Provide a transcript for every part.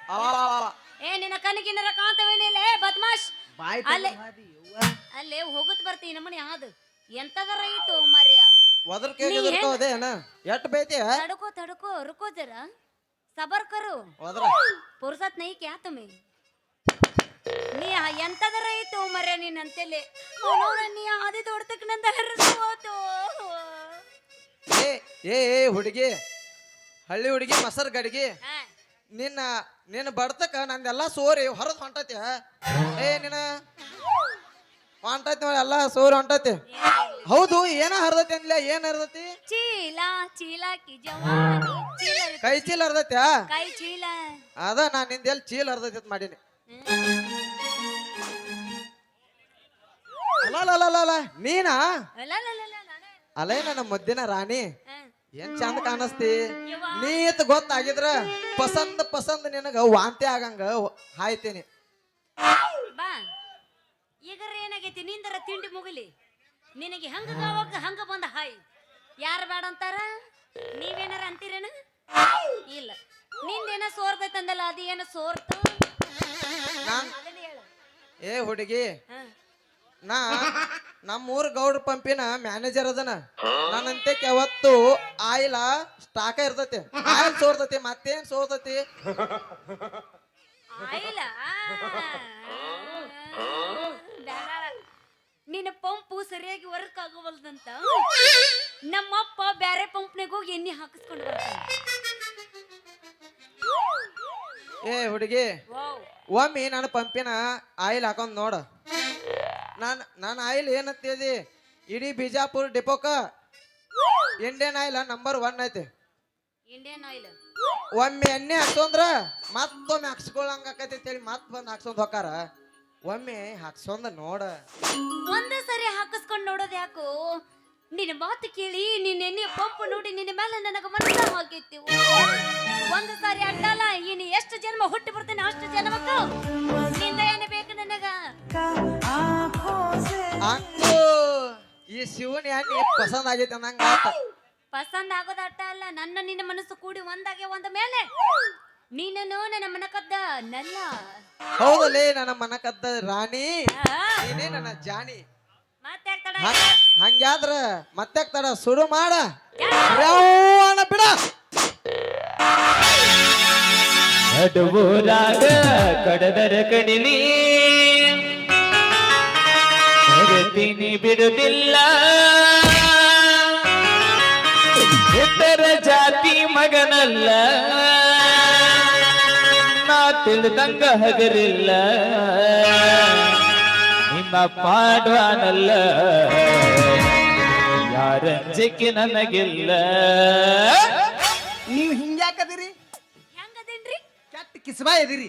ಏ ನಿನ್ನ ಕಣ್ಣಿಗಿನ್ನರ ಕಾಂತವೇನಿಲ್ಲ ಬದ್ಮಾಶ್ ಬಾಯ್ ಅಲ್ಲೇ ಅಲ್ಲೇ ಹೋಗುತ್ತ ಬರ್ತೀನಿ ನಮ್ಮನೆ ಯಾವ್ದು ಎಂತದರ ಇಟ್ಟು ಮರ್ಯ ಒದ್ರ ಕೇಳಿದ್ರಕೋದೆ ಅಣ್ಣ ಎಟ್ ಬೇತಿ ತಡಕೋ ತಡಕೋ रुको जरा सबर करो ಒದ್ರ फुर्सत नहीं क्या तुम्हें ನೀ ಎಂತದರ ಇಟ್ಟು ಮರ್ಯ ನೀನ್ ಅಂತೇಳಿ ನೀ ಆದಿ ದೊಡ್ಡತಕ್ಕನಂತ ಹರಿಸೋದು ಏ ಏ ಏ ಹುಡುಗಿ ಹಳ್ಳಿ ಹುಡುಗಿ ಮಸರ್ ಗಡಿಗೆ ನಿನ್ನ ನಿನ್ನ ಬಡ್ತಕ್ಕ ನಂದೆಲ್ಲ ಸೋರಿ ಹೊರದ್ ಹೊಂಟೈತಿ ಏ ನಿನ್ನ ಹೊಂಟೈತಿ ನೋಡಿ ಎಲ್ಲ ಸೋರಿ ಹೊಂಟೈತಿ ಹೌದು ಏನ ಹರಿದೈತಿ ಅಂದ್ಲ ಏನ್ ಹರಿದೈತಿ ಚೀಲ ಚೀಲ ಕಿ ಜವಾನಿ ಚೀಲ ಕೈ ಚೀಲ ಹರಿದೈತಿ ಕೈ ಚೀಲ ಅದ ನಾನ್ ನಿಂದ ಎಲ್ಲಿ ಚೀಲ ಹರಿದೈತಿ ಅಂತ ಮಾಡೀನಿ ಅಲ್ಲ ನೀನಾ ಅಲೇ ನನ್ನ ಮುದ್ದಿನ ರಾಣಿ ಏನ್ ಚಂದ ಕಾಣಿಸ್ತಿ ನೀತ್ ಗೊತ್ತಾಗಿದ್ರ ಪಸಂದ್ ನಿನಗ ವಾಂತಿ ಆಗಂಗ ಹಾಯ್ತೀನಿ ಬಾ ಈಗರ ಏನಾಗೈತಿ ನಿಂದರ ತಿಂಡಿ ಮುಗಿಲಿ ನಿನಗೆ ಹಂಗ ಬಂದ ಹಾಯ್ ಯಾರು ಬೇಡ ಅಂತಾರ ನೀವೇನಾರ ಅಂತೀರೇನ ಇಲ್ಲ ನಿಂದೇನ ಸೋರ್ತೈತಂದಲ್ಲ ಅದು ಏನ ಸೋರ್ತು ಏ ಹುಡುಗಿ ನಾ ನಮ್ಮೂರ್ ಗೌಡ್ರ ಪಂಪಿನ ಮ್ಯಾನೇಜರ್ ಅದನ ನನ್ನಂತೆ ಯಾವತ್ತು ಆಯಿಲ್ ಸ್ಟಾಕ ಇರ್ತೈತಿ ಆಯಿಲ್ ಸೋರ್ತೈತಿ ಮತ್ತೇನ್ ಸೋರ್ತೈತಿ ಆಯಿಲ ನಿನ್ನ ಪಂಪು ಸರಿಯಾಗಿ ವರ್ಕ್ ಆಗೋವಲ್ದಂತ ನಮ್ಮಪ್ಪ ಬ್ಯಾರೆ ಪಂಪ್ನಾಗ ಹೋಗಿ ಎಣ್ಣೆ ಹಾಕಿಸ್ಕೊಂಡು ಬರ್ತಾನೆ ಏ ಹುಡುಗಿ ಒಮ್ಮೆ ನನ್ನ ಪಂಪಿನ ಆಯಿಲ್ ಹಾಕೊಂಡ್ ನೋಡ ನಾನು ಆಯಿಲ್ ಏನಂತೇಳಿ ಇಡೀ ಬಿಜಾಪುರ ಡಿಪೋಕ ಇಂಡಿಯನ್ ಆಯಿಲ್ ನಂಬರ್ 1 ಐತಿ ಇಂಡಿಯನ್ ಆಯಿಲ್ ಒಮ್ಮೆ ಎಣ್ಣೆ ಹಾಕ್ಸೋಂದ್ರ ಮತ್ತೊಮ್ಮೆ ಹಾಕ್ಸ್ಕೊಳಂಗ ಆಕೈತಿ ಅಂತೇಳಿ ಮತ್ ಬಂದ್ ಹಾಕ್ಸೊಂದ್ ಹೋಕಾರ ಒಮ್ಮೆ ಹಾಕ್ಸೊಂದ ನೋಡ ಒಂದೇ ಸರಿ ಹಾಕಿಸ್ಕೊಂಡ್ ನೋಡೋದ್ ಯಾಕೋ ನಿನ್ನ ಮಾತು ಕೇಳಿ ನಿನ್ನ ಎಣ್ಣೆ ಪಂಪ್ ನೋಡಿ ನಿನ್ನ ಮೇಲೆ ನನಗ ಮನಸ್ಸ ಹೋಗೈತಿ ಒಂದು ಸಾರಿ ಅಡ್ಡಲ್ಲ ಇನ್ನು ಎಷ್ಟು ಜನ್ಮ ಹುಟ್ಟಿ ಬರ್ತೇನೆ ಅಷ್ಟು ಜನ್ಮಕ್ಕೂ ನಿಂದ ಏನು ಬೇಕು ನನಗ ಅಂಕು ಈ ಶಿವನ್ ಎಣ್ಣೆ ಪಸಂದ್ ಆಗೈತಿ ಅನ್ನಂಗ ಪಸಂದ್ ಆಗೋದ ಅಟ್ಟ ಅಲ್ಲ ನನ್ನ ನಿನ್ನ ಮನಸ್ಸು ಕೂಡಿ ಒಂದಾಗೆ ಒಂದ ಮೇಲೆ ನೀನು ನನ್ನ ಮನಕದ್ದ ನನ್ನ ಹೌದಲ್ಲೇ ನನ್ನ ಮನಕದ್ದ ರಾಣಿ ನೀನೇ ನನ್ನ ಜಾನಿ ಹಂಗ್ಯಾದ್ರ ಮತ್ತೆ ತಡ ಸುಡು ಮಾಡ ಬಿಡ ಅಡುಬೂರಾಗ ಕಡದರ ಕಡಿಲಿ ಜಗತ್ತಿನಿ ಬಿಡುದಿಲ್ಲ ಇತರ ಜಾತಿ ಮಗನಲ್ಲ ನಾ ತಿಳಿದಂಗ ಹಗರಿಲ್ಲ ನಿಮ್ಮ ಪಾಡ್ವಾನಲ್ಲ ಯಾರಂಜಿಕೆ ನನಗಿಲ್ಲ ನೀವು ಹಿಂಗ್ಯಾಕದಿರಿ ಹೆಂಗದೇನ್ರಿ ಕೆಟ್ಟ ಕಿಸ್ಬಾ ಎದಿರಿ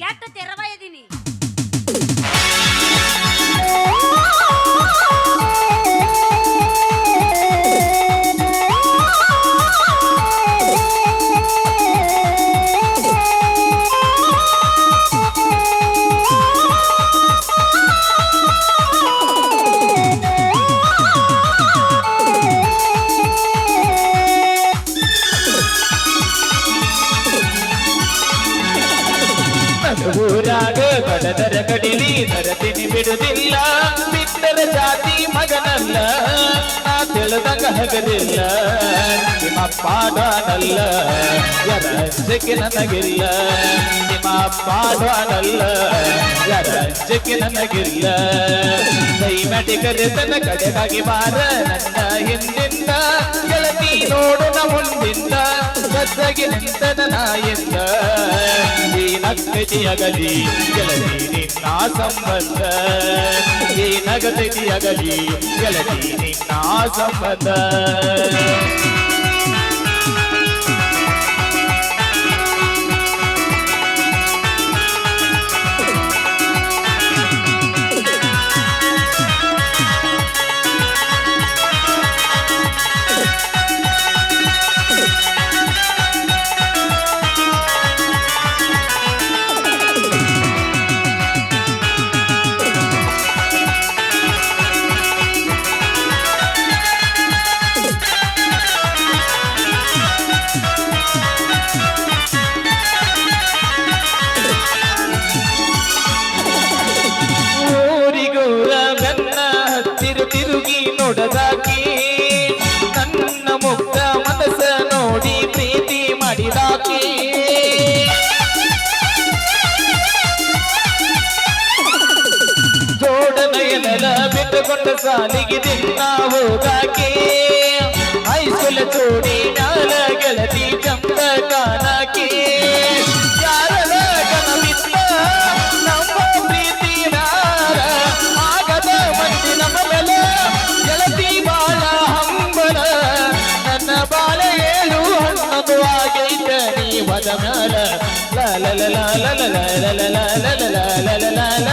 ಕೆಟ್ಟ ತೆರವ ಇದೀನಿ ಊರಾಗ ಕಡದರ ಕಡಿಲಿ ತರತಿನಿ ಬಿಡುದಿಲ್ಲ ಬಿಟ್ಟರ ಜಾತಿ ಮಗನಲ್ಲ ನಾ ತಿಳಿದಂಗ ಹಗರಿಲ್ಲ ನಿಮ್ಮ ಪಾಡನಲ್ಲ ಯಾರಂಜಿಕೆ ನನಗಿಲ್ಲ ನಿಮ್ಮ ಪಾಡನಲ್ಲ ಯಾರಂಜಿಕೆ ನನಗಿಲ್ಲ ದಯಮಾಡಿ ಕರೆತನ ಕಡೆಗಾಗಿ ಬಾರ ನನ್ನ ಹಿಂದಿಂದ ಗೆಳತಿ ನೋಡು ನ ಮುಂದಿಂದ ಗದ್ದಗಿ ನಿಂತನ ನಾಯಿಂದ ಈ ನಗತಿಯಗಲಿ ಗೆಳತಿ ನಿನ್ನ ಸಂಬಂಧ ಈ ನಗತಿಯಗಲಿ ಗೆಳತಿ ನಿನ್ನ ಸಂಬಂಧ ಒಂದ ಸಾಲಿಗೆ ದಿನ ಹೋಗಾಕೆ ಹೈಸ್ಕೂಲ್ ಚೋಡಿ ಮ್ಯಾಲ ಗೆಳತಿ ಚಂದ ಕಾಣಾಕೆ ಯಾರದ ಕನವಿತ್ತ ನಮ್ಮ ಪ್ರೀತಿ ನಾರ ಆಗದ ಮಂದಿ ನಮ್ಮ ಮೇಲೆ ಗೆಳತಿ ಬಾಳ ಹಂಬಲ ನನ್ನ ಬಾಳ ಏಳು ಹಣ್ಣದು ಆಗೈತ ನೀ ಮದ ಮ್ಯಾಲ ಲ ಲ ಲ ಲ ಲ ಲ ಲ ಲ ಲ ಲ ಲ ಲ ಲ ಲ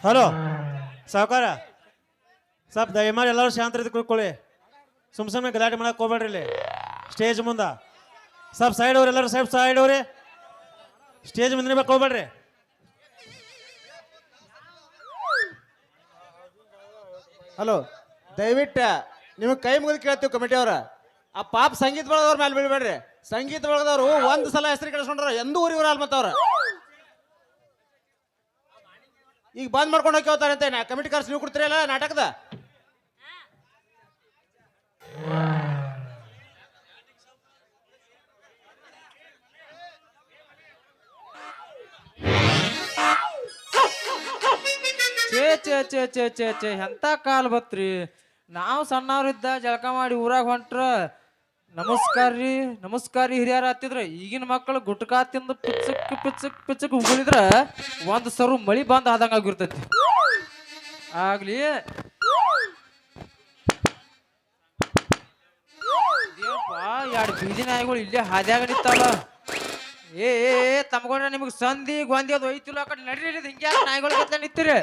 ಹಲೋ ಸಾವುಕಾರ ಸ್ವಲ್ಪ ದಯಮಾಡಿ ಎಲ್ಲರೂ ಶಾಂತ ರೀತಿ ಕೂತ್ಕೊಳ್ಳಿ ಸುಮ್ಮನೆ ಗಲಾಟೆ ಮಾಡಕ್ಕೆ ಹೋಗ್ಬೇಡ್ರಿ ಇಲ್ಲಿ ಸ್ಟೇಜ್ ಮುಂದೆ ಸ್ವಲ್ಪ ಸೈಡ್ ಅವ್ರಿ ಎಲ್ಲರೂ ಸ್ವಲ್ಪ ಸೈಡ್ ಅವ್ರಿ ಸ್ಟೇಜ್ ಮುಂದೆ ನಿಲ್ಬೇಕು ಹೋಗ್ಬೇಡ್ರಿ ಹಲೋ ದಯವಿಟ್ಟು ನಿಮಗೆ ಕೈ ಮುಗಿದು ಕೇಳ್ತೀವಿ ಕಮಿಟಿ ಅವ್ರ ಆ ಪಾಪ ಸಂಗೀತ ಬಳಗದವ್ರ ಮೇಲೆ ಬೀಳ್ಬೇಡ್ರಿ ಸಂಗೀತ ಬಳಗದವರು ಒಂದು ಸಲ ಹೆಸರು ಕೆಡಿಸ್ಕೊಂಡ್ರ ಎಂದೂ ಊರಿಗೆ ಅಲ್ ಮತ್ತವ್ರ ಈಗ ಬಂದ್ ಮಾಡ್ಕೊಂಡು ಹೋಗಿ ಹೋಗ್ತಾರಂತೆ ಕಮಿಟಿ ಖರ್ಚು ನೀವು ಕೊಡ್ತೀರಲ್ಲ ನಾಟಕದ ಛೇ ಛೇ ಛೇ ಛೇ ಛೇ ಛೇ ಎಂತ ಕಾಲ್ ಬತ್ರಿ ನಾವು ಸಣ್ಣವ್ರಿದ್ದ ಜಳಕ ಮಾಡಿ ಊರಾಗ ಹೊಂಟ್ರ ನಮಸ್ಕಾರ ರೀ ಹಿರಿಯರ ಹತ್ತಿದ್ರ ಈಗಿನ ಮಕ್ಕಳು ಗುಟ್ಕಾ ತಿಂದು ಪಿಚ್ಚಕ್ ಉಗುಳಿದ್ರ ಒಂದ್ ಸರು ಮಳಿ ಬಂದ್ ಆದಂಗ ಆಗಿರ್ತೈತಿ ಆಗ್ಲಿ ಎರಡು ಬೀದಿ ನಾಯಿಗಳು ಇಲ್ಲೇ ಹಾದ್ಯಾಗ ನಿಂತಾವ ಏ ತಮ್ಗೊಂಡ್ರ ನಿಮಗ್ ಸಂಧಿ ಗೊಂದಿ ಅದು ಐತಿಲ್ಲ ಆ ಕಡೆ ನಡಿ ಹಿಂಗ್ಯಾ ನಾಯಿಗಳು ಗದ್ಲ ನಿಂತೀರಿ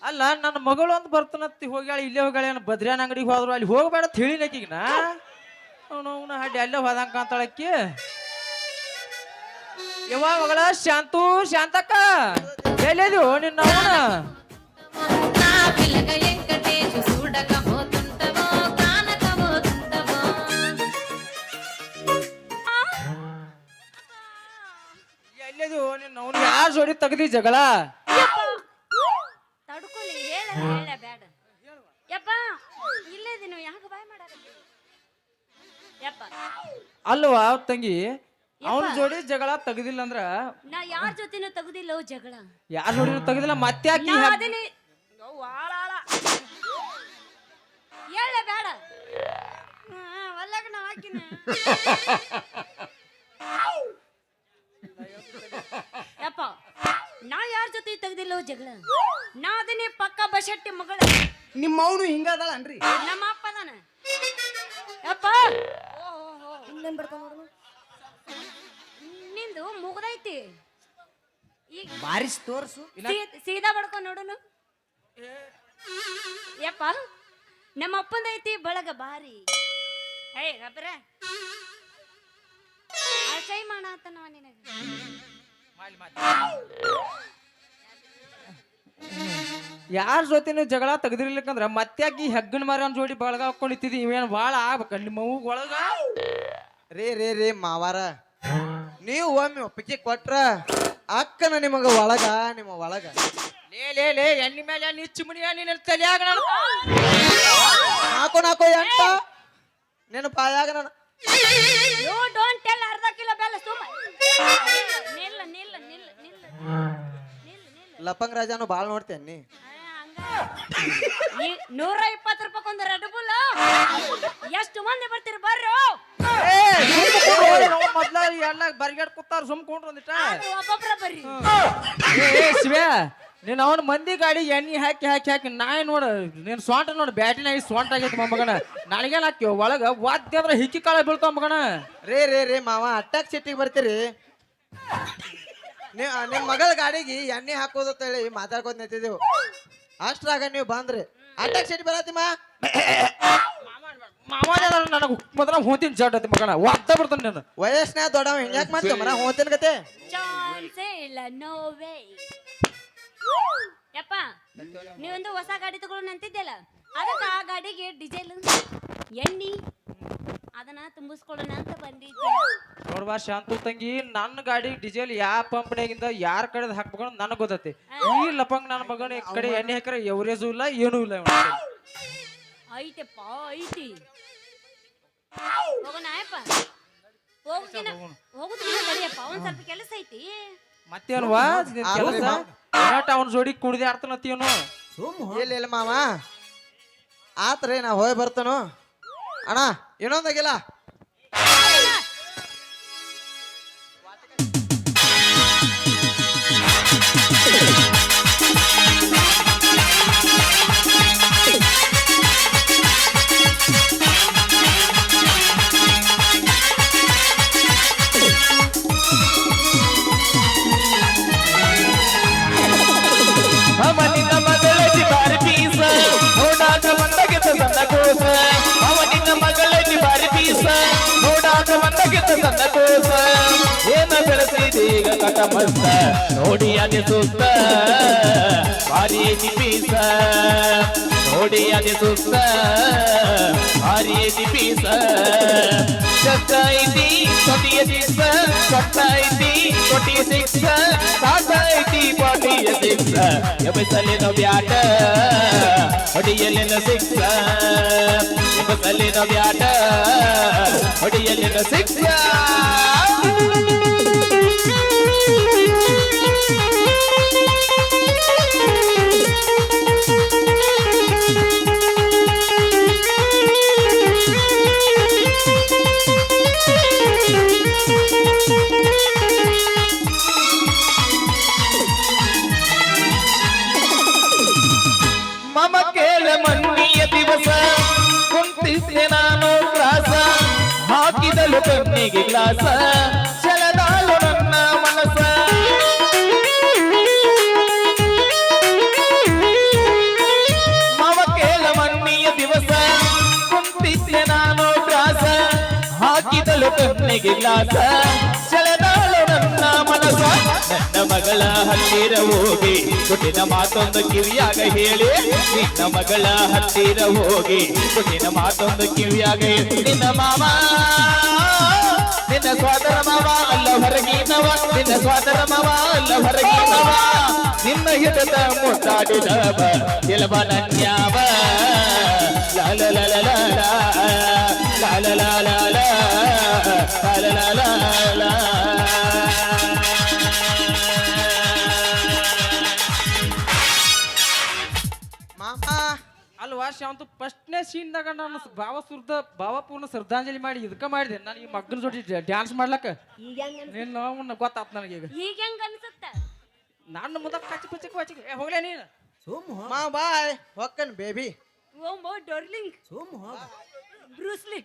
ಅಲ್ಲ ನನ್ನ ಮಗಳು ಅಂತ ಬರ್ತಾನತ್ತಿ ಹೋಗ್ಯಾಳ ಇಲ್ಲೇ ಹೋಗ್ಯಾಳ ಏನು ಬದ್ರ್ಯಾನ ಅಂಗಡಿಗೆ ಹೋದ್ರು ಅಲ್ಲಿ ಹೋಗ್ಬೇಡ ತಿಳಿನಕೀಗನ ಅವನ ಹಡ್ಡಿ ಅಲ್ಲೇ ಹೋದಂಗ ಅಂತಾಳಕ್ಕಿ ಯವ್ವ ಮಗಳ ಶಾಂತಕ್ಕ ಎಲ್ಲಿದ್ಯೋ ನಿನ್ನ ಅವನ ಎಲ್ಲಿದ್ಯೋ ನಿನ್ನ ಅವನು ಯಾರ ಜೋಡಿ ತೆಗ್ದಿ ಜಗಳ ತಡ್ಕೊಳ್ಳಿ ಹೇಳ ಬೇಡ ಯಪ್ಪ ಇಲ್ಲದಿನ ಯಾಕೆ ಬಾಯ್ ಮಾಡಾಕತ್ತಿ ಯಪ್ಪ ಅಲ್ವಾ ತಂಗಿ ಅವನ ಜೋಡಿ ಜಗಳ ತೆಗ್ದಿಲ್ಲ ಅಂದ್ರ ನಾ ಯಾರ ಜೊತೆನೂ ತೆಗ್ದಿಲ್ಲ ಜಗಳ ಯಾರ ಜೋಡಿನೂ ತೆಗ್ದಿಲ್ಲ ಮತ್ತೆ ಯಾಕೆ ನಾ ಅದನ್ನೇ ಆಳ ಹೇಳ ಬೇಡ ಒಲ್ಲಾಗ ನಾ ಹಾಕಿನ ಯಪ್ಪ ನಾ ಯಾರ ಜೊತೆ ತೆಗ್ದಿಲ್ಲ ಜಗಳ ನಾ ಅದನ್ನೇ ಪಕ್ಕ ಬಶೆಟ್ಟಿ ಮಗಳ ನಿಮ್ಮ ಅವನು ಹಿಂಗದಳನ್ರಿ ನಮ್ಮ ಅಪ್ಪ ಅದಾನ ಯಪ್ಪ ನಿಂದು ಮುಗ್ದೈತಿ ಈಗ ಬಾರಿಸ್ ತೋರ್ಸು ಸೀದಾ ಬಡ್ಕೊಂಡ್ ನೋಡುನು ಯಪ್ಪ ನಮ್ಮ ಅಪ್ಪಂದೈತಿ ಬಳಗ ಬಾರಿ ಹೇ ಗಬ್ರ ಆಸೈ ಮಾಡಾತನ ನಿನಗ ಯಾರ ಜೊತೆನೂ ಜಗಳ ತೆಗ್ದಿರ್ಲಿಕ್ಕಂದ್ರ ಮತ್ತ್ಯಾಕಿ ಹೆಗ್ಗಣ ಮಾರನ್ ಜೋಡಿ ಬಳಗ ಹಾಕೊಂಡಿತ್ತಿದಿ ಇವೇನು ಭಾಳ ಆಗ್ಬೇಕ ನಿಮ್ಮ ಅವ್ಗ ಒಳಗ ರೇ ಮಾವಾರ ನೀವು ಒಮ್ಮೆ ಒಪ್ಪಿಗೆ ಕೊಟ್ರ ಅಕ್ಕನ ನಿಮಗ ಒಳಗ ನಿಮ್ಮ ಒಳಗ ಲೇ ಎಣ್ಣಿ ಮೇಲೆ ಎಣ್ಣಿ ಚಿಮಣಿ ನಿನ್ನ ತಲೆಯಾಗ ನಾಲ್ಕು ಎಂಟ ನಿನ್ನ ಬಾಯಾಗ ನಾನು ಯು ಡೋಂಟ್ ಟೆಲ್ ಅರ್ಧ ಕಿಲೋ ಬೆಲ್ಲ ಸುಮ್ಮ ನಿಲ್ಲ ನಿಲ್ಲ ನಿಲ್ಲ ನಿಲ್ಲ ನಿಲ್ಲ ಲಪಂಗ್ ರಾಜಾನು ಬಾಳ್ ನೋಡ್ತೇನೆ ನೀ 120 ರೂಪಾಯಿ ರೆಡ್ ಬುಲ್ ಎಷ್ಟು ಮಂದಿ ಬರ್ತೀರಿ ಬರ್ರು ಮೊದ್ಲ ಎಲ್ಲ ಬರ್ಗ್ಯಾಡ್ ಕೂತಾರ ಸುಮ್ಕೊಂಡ್ರು ಒಂದಿಟ ಒಬ್ಬೊಬ್ರ ಬರ್ರಿ ಶಿವ್ಯಾ ನೀನ್ ಅವನ ಮಂದಿ ಗಾಡಿ ಎಣ್ಣೆ ಹಾಕಿ ನಾಯಿ ನೋಡ ನೀನ್ ಸ್ವಾಂಟ ನೋಡ ಬ್ಯಾಟಿನಾಗಿ ಸ್ವಾಂಟ ಆಗೈತಿ ಮಗನ ನನಗೇನ್ ಹಾಕ್ಯೋ ಒಳಗ ವಾದ್ಯ ಅಂದ್ರೆ ಹಿಕ್ಕಿ ಕಾಳ ಬೀಳ್ತಾವ ಮಗನ ರೇ ಮಾವ ಅಟ್ಟಾಕ್ ಸಿಟ್ಟಿಗೆ ಬರ್ತೀರಿ ನಿಮ್ ಮಗಳ ಗಾಡಿಗೆ ಎಣ್ಣೆ ಹಾಕೋದು ಅಂತ ಹೇಳಿ ಮಾತಾಡ್ಕೊತ ನಿಂತಿದ್ದೆವು ಅಷ್ಟ್ರಾಗ ನೀವು ಬಂದ್ರಿ ಅಟ್ಟಾಕ್ ಸಿಟಿ ಬರತ್ತಿಮ್ಮ ನನಗೆ ಮೊದಲ ಹೋತಿನ ಜಡ್ ಐತಿ ಮಗನ ವಾದ್ದ ಬರ್ತಾನೆ ನಾನು ವಯಸ್ಸಿನ ದೊಡ್ಡವ ಹಿಂಗ್ಯಾಕ್ ಮಾಡ್ತೀವ ಮರ ಹೋತಿನ ಕತೆ ಚಾನ್ಸೇ ಇಲ್ಲ ನೋ ವೇ ಯಪ್ಪ ನೀವೊಂದು ಹೊಸ ಗಾಡಿ ತಗೊಳ್ಳೋಣ ಅಂತಿದ್ದೆಲ್ಲ ಅದಕ್ಕೆ ಆ ಗಾಡಿಗೆ ಡೀಸೆಲ್ ಎಣ್ಣಿ ಅದನ್ನ ತುಂಬಿಸ್ಕೊಳ್ಳೋಣ ಅಂತ ಬಂದಿದ್ದೆ. ನೋಡ್ಬಾ ಶಾಂತು ತಂಗಿ, ನನ್ನ ಗಾಡಿ ಡೀಸೆಲ್ ಯಾವ ಪಂಪ್ನಾಗಿಂದ ಯಾರ ಕಡೆ ಹಾಕ್ಬೇಕು ನನಗೆ ಗೊತ್ತೈತಿ. ಈ ಲಪಂಗ್ ನನ್ನ ಮಗನ ಈ ಕಡೆ ಎಣ್ಣೆ ಹಾಕ್ರೆ ಎವರೇಜು ಇಲ್ಲ ಏನೂ ಇಲ್ಲ ಇವ್ನ ಕೈಲಿ. ಐತೆಪ್ಪ ಐತಿ. ಹೋಗೋಣ ಆಯಪ್ಪ. ಹೋಗುದಿಲ್ಲ ತಡಿಯಪ್ಪ, ಒಂದ್ ಸ್ವಲ್ಪ ಕೆಲಸ ಐತಿ. ಮತ್ತೇನ್ವಾ ಕೆಲಸ ಅವನ ಜೋಡಿ ಕುಡ್ದೆ ಆಡ್ತಾನತ್ತೀವನು. ಇಲ್ಲ ಇಲ್ಲ ಮಾವ ಆತ್ರಿ ನಾ ಹೋಗಿ ಬರ್ತಾನು. ಅಣ್ಣ ಇನ್ನೊಂದಾಗಿಲ್ಲ. ಅವನಿನ ಮಗಳ ಬಾರಿ ಪೀಸ ನೋಡಾಕ ಬಂದಗೆತ ಸಣ್ಣ ಕೋಸ. ಅವನಿನ ಮಗಳ ಬಾರಿ ಪೀಸ ನೋಡಾಕ ಬಂದಗೆತ ಸಣ್ಣ ಕೋಸ. ಏನ ಬೆಳೆಸಿದೀಗ ಕಟ ಮಸ್ತ ನೋಡಿ ಅದೇ ಸುಸ್ತ ಭಾರಿ ಐತಿ ಪೀಸ. ನೋಡಿ ಅದೇ ಸುಸ್ತ ಭಾರಿ ಐತಿ ಪೀಸ. ಚಕ್ಕ ಐತಿ ತೊಟಿಯ ಸಿಕ್ಸ, ಕೊಟ್ಟ ಐತಿ ತೊಟಿಯ ಸಿಕ್ಸ, ಕಾಟ ಐತಿ ಪಾಟಿಯ ಸಿಕ್ಸ. ಎಬಸಲಿನ ಬ್ಯಾಟ ಹೊಡಿಯಲಿನ ಸಿಕ್ಸ, ಎಬಸಲಿನ ಬ್ಯಾಟ ಹೊಡಿಯಲಿನ ಸಿಕ್ಸ. ಮಮ ಕೇಳ ಮನ್ನಿಯ ದಿವಸ ಕುಂತಿದ್ದೆ ನಾನು ತ್ರಾಸ. ಹಾಕಿದಲು ಕಣ್ಣಿಗೆ ಗ್ಲಾಸ ಸೆಳೆದಾಳು ನನ್ನ ಮನಸ. ಮಮ ಕೇಳ ಮನ್ನಿಯ ದಿವಸ ಕುಂತಿದ್ದೆ ನಾನು ತ್ರಾಸ. ಹಾಕಿದಲು ಕಣ್ಣಿಗೆ ಗ್ಲಾಸ ಸೆಳೆದಾಳು ನನ್ನ ಮನಸ. ನನ್ನ ಮಗಳ ಹತ್ತಿರ ಹೋಗಿ ಕುಟಿನ ಮಾತೊಂದು ಕಿವಿಯಾಗ ಹೇಳಿ. ನಿನ್ನ ಮಗಳ ಹತ್ತಿರ ಹೋಗಿ ಕುಟಿನ ಮಾತೊಂದು ಕಿವಿಯಾಗ ಹೇಳಿ. ನಿನ್ನ ಮಾಮ ನಿನ್ನ ಸ್ವಾದರ ಮಾವ ಅಲ್ಲ ಹೊರಗಿನವ. ನಿನ್ನ ಸ್ವಾದರ ಮಾವ ಅಲ್ಲ ಹೊರಗಿನವ. ನಿನ್ನ ಹಿಡಿದ ಮುಟ್ಟಾಡಿದವ ಕೆಲವ ನನ್ಯಾವ. ಲಾಲ ಲಾಲ ಲಾಲ ಲಾಲ ಲಾಲ ಲಾಲ ಲಾಲ ಲಾಲ. ಮಾಮ ಅಲ್ವಾ ಶಾಂತು ಫಸ್ಟ್ನೇ ಸೀನ್ದಾಗ ನಾನು ಭಾವಪೂರ್ಣ ಶ್ರದ್ಧಾಂಜಲಿ ಮಾಡಿ ಇದಕ್ಕ ಮಾಡಿದೆ. ನಾನು ಈ ಮಗನ ಜೋಡಿ ಡ್ಯಾನ್ಸ್ ಮಾಡ್ಲಕ್ಕ ಈಗ ಹೆಂಗ ನಿನ್ನ ಗೊತ್ತಾತ್ ನನಗೀಗ. ಈಗ ಹೆಂಗ ಅನ್ಸುತ್ತ? ನನ್ನ ಮುದ ಕಚ್ಚಿ ಪಚ್ಚಿ ಕಚ್ಚಿ ಹೋಗ್ಲೇ ನೀನು. ಮಾ ಬಾಯ್ ಹೊಕ್ಕನ್ ಬೇಬಿ. ಓ ಮೋ ಡಾರ್ಲಿಂಗ್ ಬ್ರೂಸ್ಲಿ